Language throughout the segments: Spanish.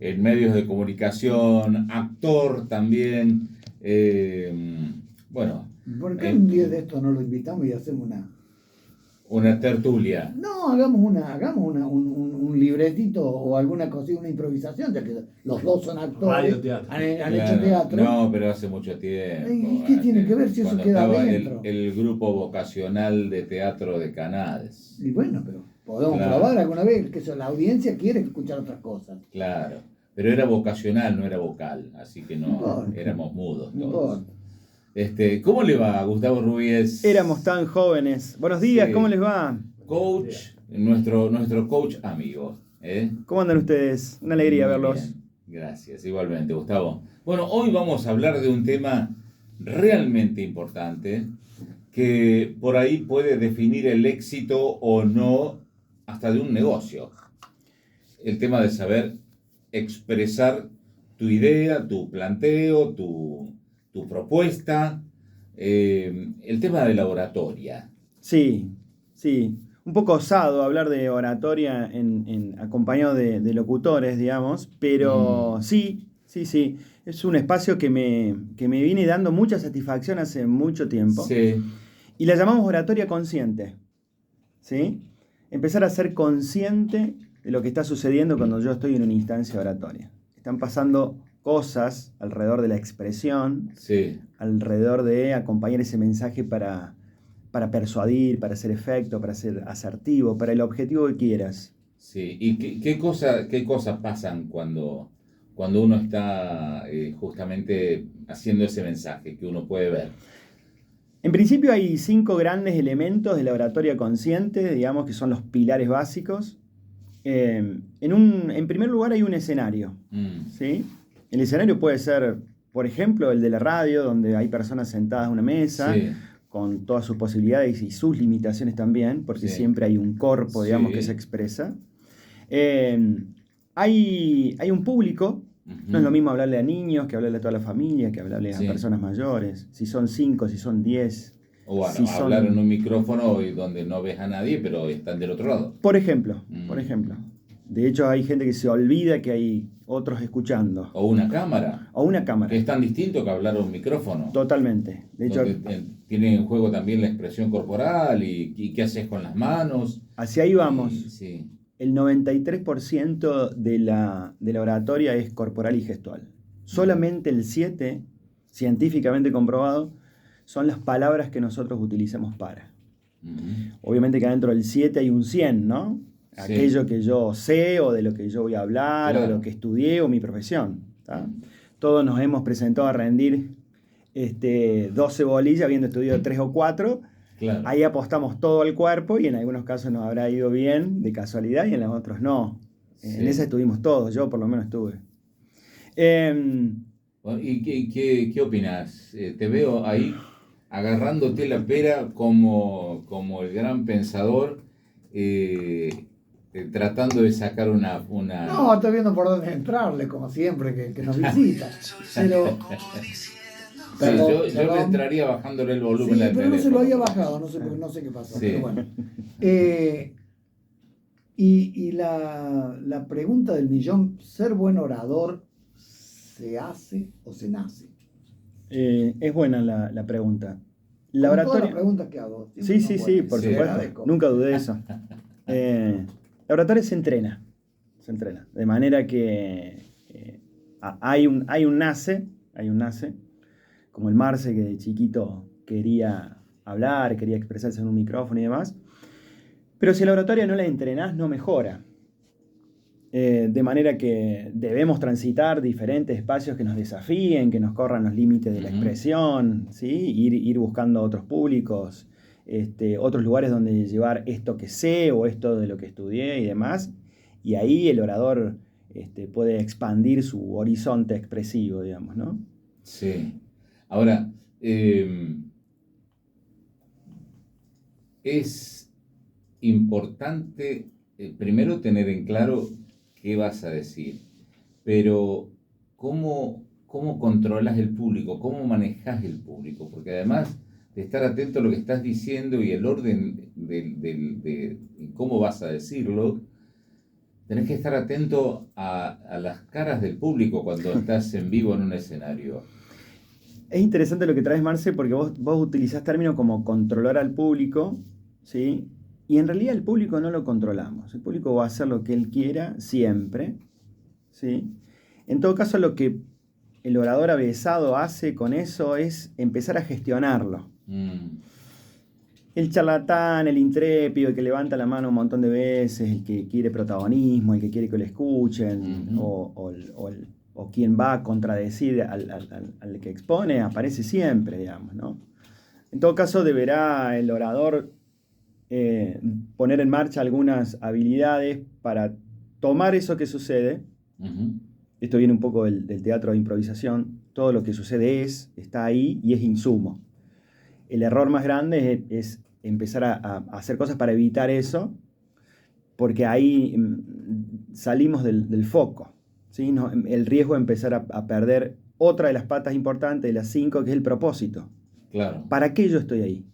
en medios de comunicación, actor también. Bueno, ¿Por qué un día de esto no lo invitamos y hacemos una tertulia. No, hagamos un libretito o alguna cosita, una improvisación, ya que los dos son actores, han hecho teatro. No, pero hace mucho tiempo. ¿Y qué tiene que ver si eso queda adentro? El grupo vocacional de teatro de Canales. Y bueno, pero podemos probar alguna vez, que la audiencia quiere escuchar otras cosas. Claro, pero era vocacional, no era vocal, así que no éramos mudos todos. ¿Cómo le va, Gustavo Rubies? Éramos tan jóvenes. Buenos días, ¿cómo les va? Coach, nuestro coach amigo. ¿Cómo andan ustedes? Una alegría Muy verlos. Bien. Gracias, igualmente, Gustavo. Bueno, hoy vamos a hablar de un tema realmente importante que por ahí puede definir el éxito o no hasta de un negocio. El tema de saber expresar tu idea, tu planteo, tu propuesta, el tema de la oratoria. Sí. Un poco osado hablar de oratoria acompañado de locutores, digamos, pero sí. Es un espacio que me viene dando mucha satisfacción hace mucho tiempo. Sí. Y la llamamos oratoria consciente. ¿Sí? Empezar a ser consciente de lo que está sucediendo cuando yo estoy en una instancia oratoria. Están pasando cosas alrededor de la expresión, alrededor de acompañar ese mensaje para persuadir, para hacer efecto, para ser asertivo, para el objetivo que quieras. Sí, ¿y qué cosas pasan cuando uno está justamente haciendo ese mensaje que uno puede ver? En principio hay 5 grandes elementos de la oratoria consciente, digamos que son los pilares básicos. En primer lugar hay un escenario, ¿sí? El escenario puede ser, por ejemplo, el de la radio, donde hay personas sentadas en una mesa, con todas sus posibilidades y sus limitaciones también, porque siempre hay un cuerpo, digamos, que se expresa. Hay un público, no es lo mismo hablarle a niños que hablarle a toda la familia, que hablarle a personas mayores, si son 5, si son 10. O bueno, hablar en un micrófono donde no ves a nadie, pero están del otro lado. Por ejemplo. De hecho, hay gente que se olvida que hay otros escuchando. O una cámara. Que es tan distinto que hablar a un micrófono. Totalmente. De hecho, tiene en juego también la expresión corporal y qué haces con las manos. Hacia ahí vamos. El 93% de la oratoria es corporal y gestual. Solamente el 7%, científicamente comprobado, son las palabras que nosotros utilizamos para. Obviamente que adentro del 7 hay un 100, ¿no? Aquello que yo sé o de lo que yo voy a hablar o de lo que estudié o mi profesión. Todos nos hemos presentado a rendir 12 bolillas habiendo estudiado 3 o 4. Ahí apostamos todo al cuerpo y en algunos casos nos habrá ido bien de casualidad y en los otros no. En esa estuvimos todos, yo por lo menos estuve. ¿Y qué opinas? Te veo ahí agarrándote la pera como el gran pensador, tratando de sacar una... No, estoy viendo por dónde entrarle, como siempre, que nos visita. Pero... yo le entraría bajándole el volumen al pero teléfono. no se lo había bajado, no sé qué pasó. Pero bueno. Y la pregunta del millón, ¿ser buen orador se hace o se nace? Es buena la pregunta. La oratoria... todas las preguntas que hago. Sí, por supuesto. Nunca dudé de eso. La oratoria se entrena. De manera que hay un nace, como el Marce, que de chiquito quería hablar, quería expresarse en un micrófono y demás. Pero si la oratoria no la entrenás, no mejora. De manera que debemos transitar diferentes espacios que nos desafíen, que nos corran los límites de la expresión, ¿sí? Ir buscando otros públicos, otros lugares donde llevar esto que sé o esto de lo que estudié y demás. Y ahí el orador puede expandir su horizonte expresivo, digamos, ¿no? Sí. Ahora, es importante primero tener en claro qué vas a decir, pero ¿cómo controlas el público? ¿Cómo manejas el público? Porque además de estar atento a lo que estás diciendo y el orden de cómo vas a decirlo, tenés que estar atento a las caras del público cuando estás en vivo en un escenario. Es interesante lo que traes, Marce, porque vos utilizás términos como controlar al público, ¿sí? Y en realidad el público no lo controlamos. El público va a hacer lo que él quiera siempre, ¿sí? En todo caso, lo que el orador avesado hace con eso es empezar a gestionarlo. El charlatán, el intrépido, el que levanta la mano un montón de veces, el que quiere protagonismo, el que quiere que lo escuchen, o quien va a contradecir al que expone, aparece siempre, digamos, ¿no? En todo caso, deberá el orador poner en marcha algunas habilidades para tomar eso que sucede. Esto viene un poco del teatro de improvisación. Todo lo que sucede está ahí y es insumo. El error más grande es empezar a hacer cosas para evitar eso, porque ahí salimos del foco, ¿sí? No, el riesgo de empezar a perder otra de las patas importantes de las 5, que es el propósito. Claro. ¿Para qué yo estoy ahí?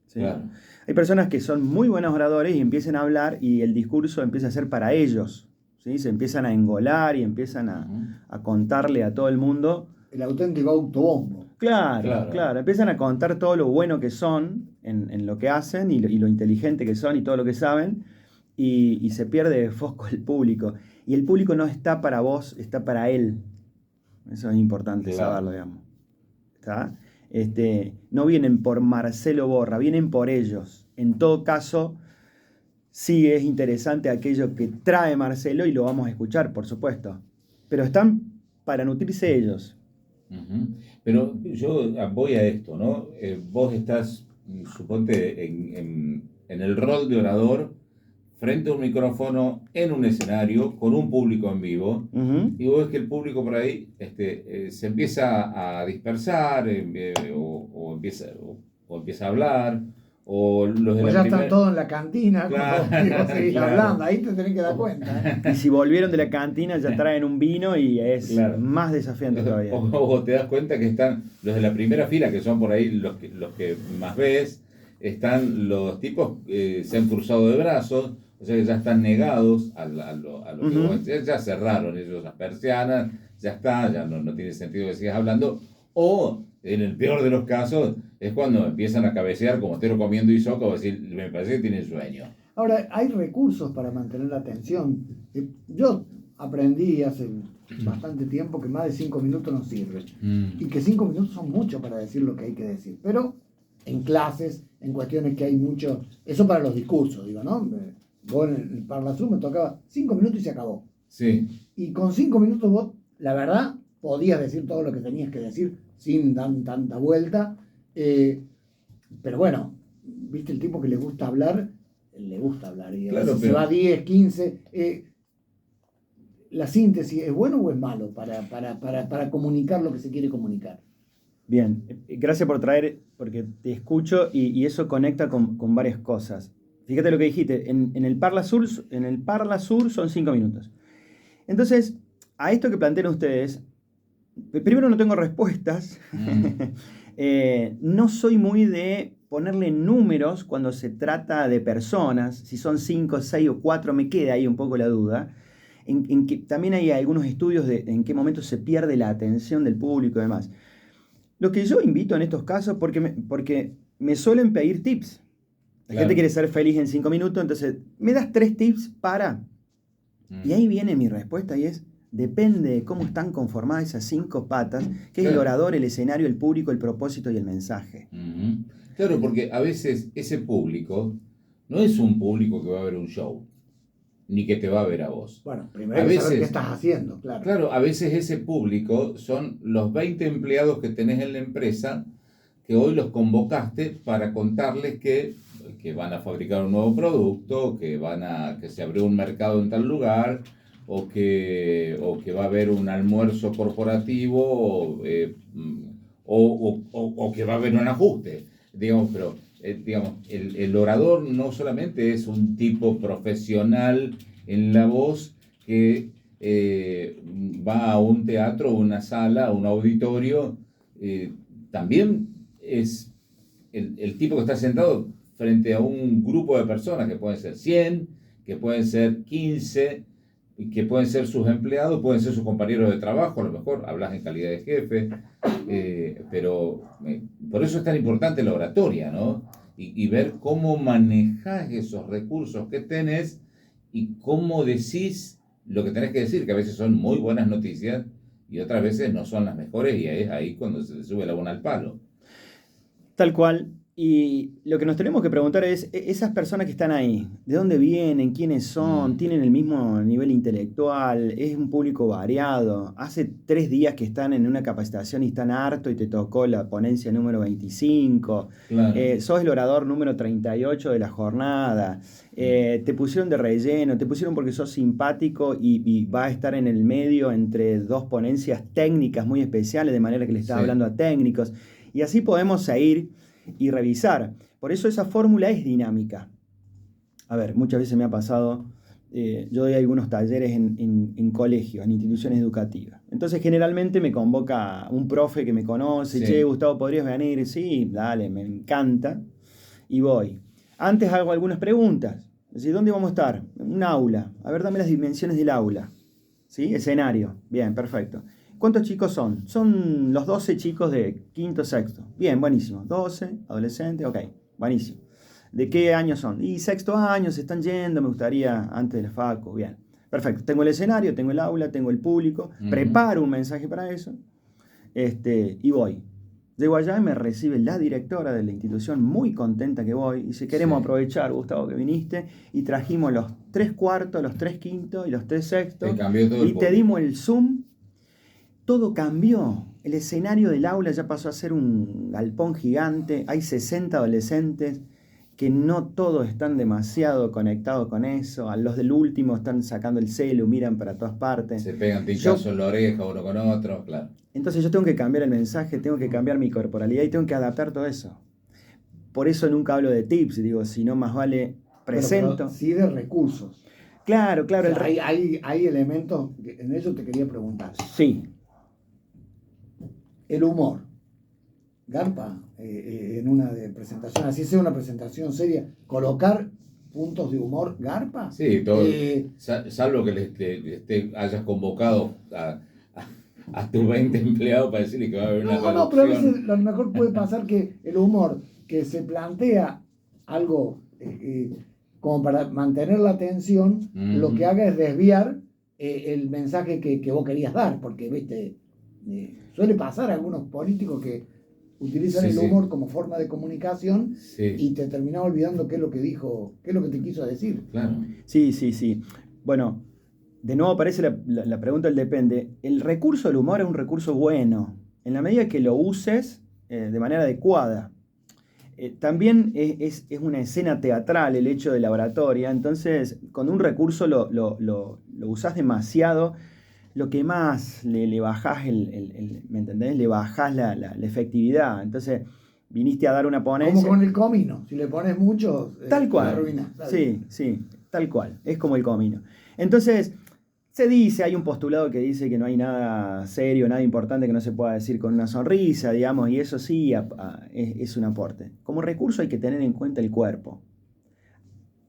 ¿Sí? Claro. Hay personas que son muy buenos oradores y empiezan a hablar y el discurso empieza a ser para ellos, ¿sí? Se empiezan a engolar y empiezan a contarle a todo el mundo. El auténtico autobombo. Claro. Empiezan a contar todo lo bueno que son en lo que hacen y lo inteligente que son y todo lo que saben, y se pierde de foco el público. Y el público no está para vos, está para él. Eso es importante saberlo, digamos. ¿Está? No vienen por Marcelo Borra, vienen por ellos. En todo caso, sí es interesante aquello que trae Marcelo y lo vamos a escuchar, por supuesto. Pero están para nutrirse ellos. Pero yo voy a esto, ¿no? Vos estás, suponte, en el rol de orador frente a un micrófono en un escenario con un público en vivo, y vos ves que el público por ahí se empieza a dispersar o empieza a hablar, o los de pues la ya están todos en la cantina, claro, seguís hablando, ahí te tenés que dar cuenta. Y si volvieron de la cantina ya traen un vino y es más desafiante todavía. O te das cuenta que están los de la primera fila, que son por ahí los que más ves, están los tipos se han cruzado de brazos, o sea que ya están negados a lo que vos decís, ya cerraron ellos las persianas, ya está, ya no tiene sentido que sigas hablando, o en el peor de los casos es cuando empiezan a cabecear como estero comiendo hisopo, o decir, me parece que tienen sueño. Ahora, hay recursos para mantener la atención. Yo aprendí hace bastante tiempo que más de 5 minutos no sirven, y que 5 minutos son mucho para decir lo que hay que decir, pero en clases, en cuestiones que hay mucho, eso para los discursos, digo, ¿no? Vos en el Parlasur me tocaba 5 minutos y se acabó. Sí. Y con 5 minutos vos, la verdad, podías decir todo lo que tenías que decir sin dar tanta vuelta. Pero bueno, viste, el tipo que le gusta hablar, y claro, se va 10, 15. La síntesis, ¿es bueno o es malo para comunicar lo que se quiere comunicar? Bien, gracias por traer, porque te escucho y eso conecta con varias cosas. Fíjate lo que dijiste, en el Parlasur son 5 minutos. Entonces, a esto que plantean ustedes, primero no tengo respuestas. No soy muy de ponerle números cuando se trata de personas. Si son 5, 6 o 4, me queda ahí un poco la duda. En que también hay algunos estudios de en qué momento se pierde la atención del público y demás. Lo que yo invito en estos casos, porque me suelen pedir tips. La gente quiere ser feliz en 5 minutos, entonces, ¿me das 3 tips para? Y ahí viene mi respuesta y es, depende de cómo están conformadas esas 5 patas, que es el orador, el escenario, el público, el propósito y el mensaje. Claro, porque a veces ese público no es un público que va a ver un show, ni que te va a ver a vos. Bueno, primero hay que saber qué estás haciendo, claro. Claro, a veces ese público son los 20 empleados que tenés en la empresa, que hoy los convocaste para contarles que van a fabricar un nuevo producto, que se abrió un mercado en tal lugar, o que va a haber un almuerzo corporativo, o que va a haber un ajuste, digamos, pero el orador no solamente es un tipo profesional en la voz que va a un teatro, una sala, un auditorio, también es el tipo que está sentado frente a un grupo de personas, que pueden ser 100, que pueden ser 15, que pueden ser sus empleados, pueden ser sus compañeros de trabajo, a lo mejor hablas en calidad de jefe, pero por eso es tan importante la oratoria, ¿no? Y ver cómo manejas esos recursos que tenés y cómo decís lo que tenés que decir, que a veces son muy buenas noticias y otras veces no son las mejores, y es ahí cuando se sube la buena al palo. Tal cual. Y lo que nos tenemos que preguntar es, esas personas que están ahí, ¿de dónde vienen? ¿Quiénes son? ¿Tienen el mismo nivel intelectual? ¿Es un público variado? Hace 3 días que están en una capacitación y están harto y te tocó la ponencia número 25. Claro. Sos el orador número 38 de la jornada. Te pusieron de relleno, te pusieron porque sos simpático y va a estar en el medio entre 2 ponencias técnicas muy especiales, de manera que le estás hablando a técnicos. Y así podemos seguir y revisar. Por eso esa fórmula es dinámica. A ver, muchas veces me ha pasado, yo doy algunos talleres en colegios, en instituciones educativas. Entonces generalmente me convoca un profe que me conoce, che, Gustavo, ¿podrías venir? Sí, dale, me encanta. Y voy. Antes hago algunas preguntas. Es decir, ¿dónde vamos a estar? Un aula. A ver, dame las dimensiones del aula. ¿Sí? Escenario. Bien, perfecto. ¿Cuántos chicos son? Son los 12 chicos de quinto, sexto. Bien, buenísimo. 12, adolescentes, ok, buenísimo. ¿De qué año son? Y sexto año, se están yendo, me gustaría antes de la facu. Bien, perfecto. Tengo el escenario, tengo el aula, tengo el público. Preparo un mensaje para eso. Y voy. Llego allá y me recibe la directora de la institución, muy contenta que voy. Y dice, queremos aprovechar, Gustavo, que viniste. Y trajimos los 3/4, los 3/5 y los 3/6. Y te dimos el Zoom. Todo cambió. El escenario del aula ya pasó a ser un galpón gigante. Hay 60 adolescentes que no todos están demasiado conectados con eso. A los del último están sacando el celu, miran para todas partes. Se pegan pinchazos en la oreja uno con otro, claro. Entonces yo tengo que cambiar el mensaje, tengo que cambiar mi corporalidad y tengo que adaptar todo eso. Por eso nunca hablo de tips, digo, si no más vale presento. Pero sí de recursos. Claro. O sea, hay elementos, en eso te quería preguntar. Sí. El humor. Garpa, en una presentación, así sea una presentación seria, colocar puntos de humor, garpa. Sí, todo, salvo que hayas convocado a tus 20 empleados para decirle que va a haber una reducción. No, pero a veces a lo mejor puede pasar que el humor que se plantea algo como para mantener la atención, lo que haga es desviar el mensaje que vos querías dar, porque viste, suele pasar a algunos políticos que utilizan el humor como forma de comunicación y te terminás olvidando qué es lo que dijo, qué es lo que te quiso decir. Claro. Sí. Bueno, de nuevo aparece la pregunta del depende. El recurso del humor es un recurso bueno, en la medida que lo uses de manera adecuada. También es una escena teatral el hecho de la oratoria, entonces cuando un recurso lo usás demasiado, lo que más le bajás ¿me entendés? Le bajás la efectividad. Entonces, viniste a dar una ponencia. Como con el comino, si le pones mucho, tal cual. la arruinas. Sí, tal cual. Es como el comino. Entonces, se dice, hay un postulado que dice que no hay nada serio, nada importante que no se pueda decir con una sonrisa, digamos, y eso sí es un aporte. Como recurso hay que tener en cuenta el cuerpo.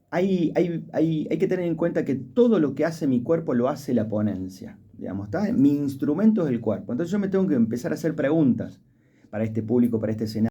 Hay que tener en cuenta que todo lo que hace mi cuerpo lo hace la ponencia. Digamos, ¿está? Mi instrumento es el cuerpo. Entonces yo me tengo que empezar a hacer preguntas para este público, para este escenario.